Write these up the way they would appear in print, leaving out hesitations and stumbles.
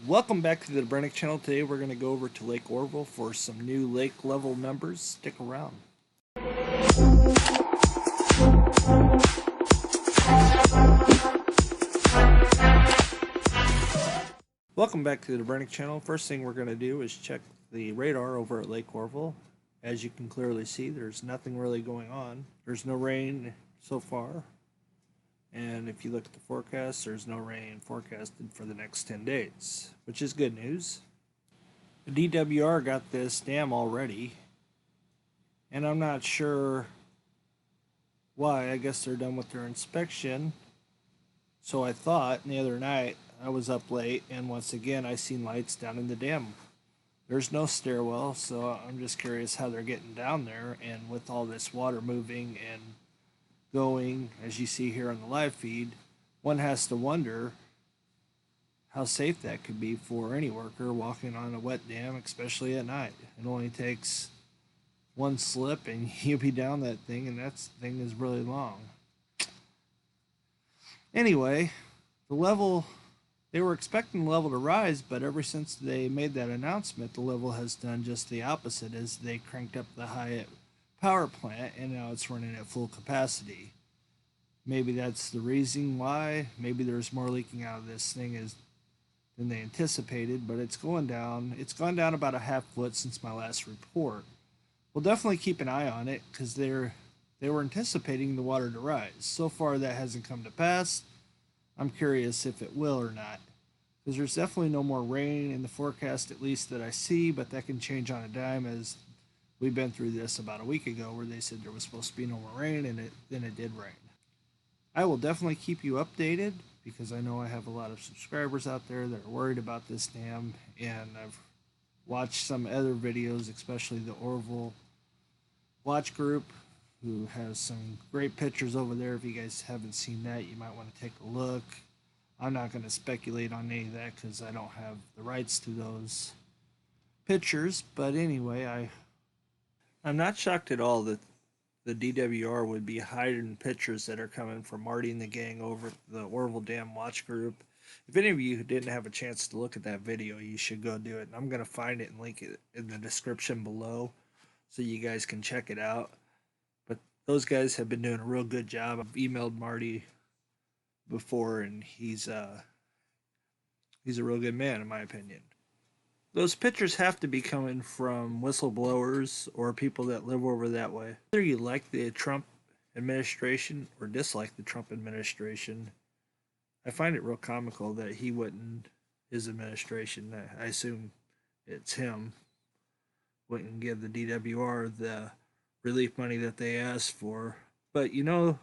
Welcome back to the Brennick channel. Today we're going to go over to Lake Oroville for some new lake level numbers. Stick around. Welcome back to the Brennick channel. First thing we're going to do is check the radar over at Lake Oroville. As you can clearly see, there's nothing really going on. There's no rain so far. And if you look at the forecast, there's no rain forecasted for the next 10 days, which is good news. The DWR got this dam already, and I'm not sure why. I guess they're done with their inspection. So I thought, and the other night I was up late, and once again I seen lights down in the dam. There's no stairwell, so I'm just curious how they're getting down there, and with all this water moving and going, as you see here on the live feed, one has to wonder how safe that could be for any worker walking on a wet dam, especially at night. It only takes one slip and you'll be down that thing, and that thing is really long. Anyway, the level, they were expecting the level to rise, but ever since they made that announcement, the level has done just the opposite, as they cranked up the Hyatt power plant and now it's running at full capacity. Maybe that's the reason why. Maybe there's more leaking out of this thing than they anticipated, but it's going down. It's gone down about a half foot since my last report. We'll definitely keep an eye on it because they were anticipating the water to rise. So far that hasn't come to pass. I'm curious if it will or not, because there's definitely no more rain in the forecast, at least that I see, but that can change on a dime, as we've been through this about a week ago where they said there was supposed to be no more rain, and then it did rain. I will definitely keep you updated because I know I have a lot of subscribers out there that are worried about this dam, and I've watched some other videos, especially the Oroville watch group, who has some great pictures over there. If you guys haven't seen that, you might want to take a look. I'm not going to speculate on any of that because I don't have the rights to those pictures, but anyway, I'm not shocked at all that the DWR would be hiding pictures that are coming from Marty and the gang over at the Oroville Dam Watch Group. If any of you who didn't have a chance to look at that video, you should go do it. And I'm going to find it and link it in the description below so you guys can check it out. But those guys have been doing a real good job. I've emailed Marty before, and he's a real good man in my opinion. Those pictures have to be coming from whistleblowers or people that live over that way. Whether you like the Trump administration or dislike the Trump administration, I find it real comical that he wouldn't, his administration, I assume it's him, wouldn't give the DWR the relief money that they asked for. But you know,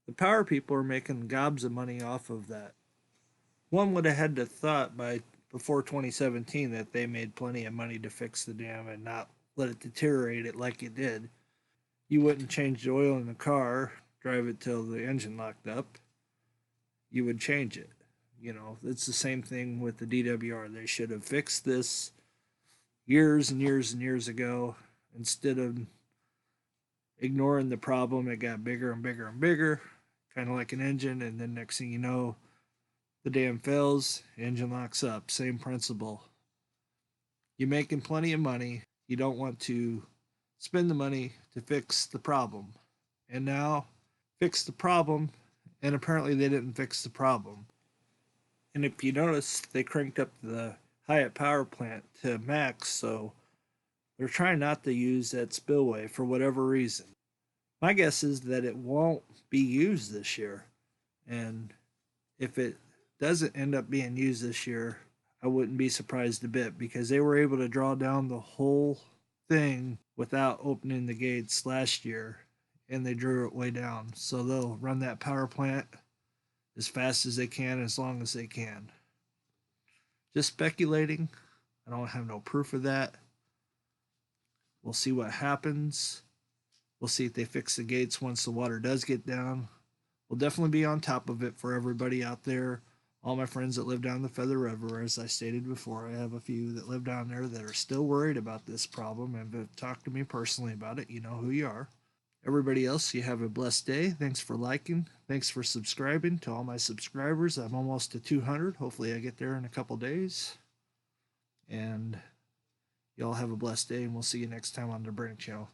the power people are making gobs of money off of that. One would have had to thought before 2017 that they made plenty of money to fix the dam and not let it deteriorate it like it did. You wouldn't change the oil in the car, drive it till the engine locked up. You would change it. You know, it's the same thing with the DWR. They should have fixed this years and years and years ago. Instead of ignoring the problem, it got bigger and bigger and bigger, kind of like an engine, and then next thing you know, the dam fails, engine locks up. Same principle. You're making plenty of money. You don't want to spend the money to fix the problem. And now, fix the problem, and apparently they didn't fix the problem. And if you notice, they cranked up the Hyatt power plant to max, so they're trying not to use that spillway for whatever reason. My guess is that it won't be used this year. And if it doesn't end up being used this year, I wouldn't be surprised a bit, because they were able to draw down the whole thing without opening the gates last year, and they drew it way down. So they'll run that power plant as fast as they can, as long as they can. Just speculating. I don't have no proof of that. We'll see what happens. We'll see if they fix the gates once the water does get down. We'll definitely be on top of it for everybody out there. All my friends that live down the Feather River, as I stated before, I have a few that live down there that are still worried about this problem and have talked to me personally about it. You know who you are. Everybody else, you have a blessed day. Thanks for liking. Thanks for subscribing. To all my subscribers, I'm almost to 200. Hopefully, I get there in a couple days. And y'all have a blessed day, and we'll see you next time on the Brink Channel.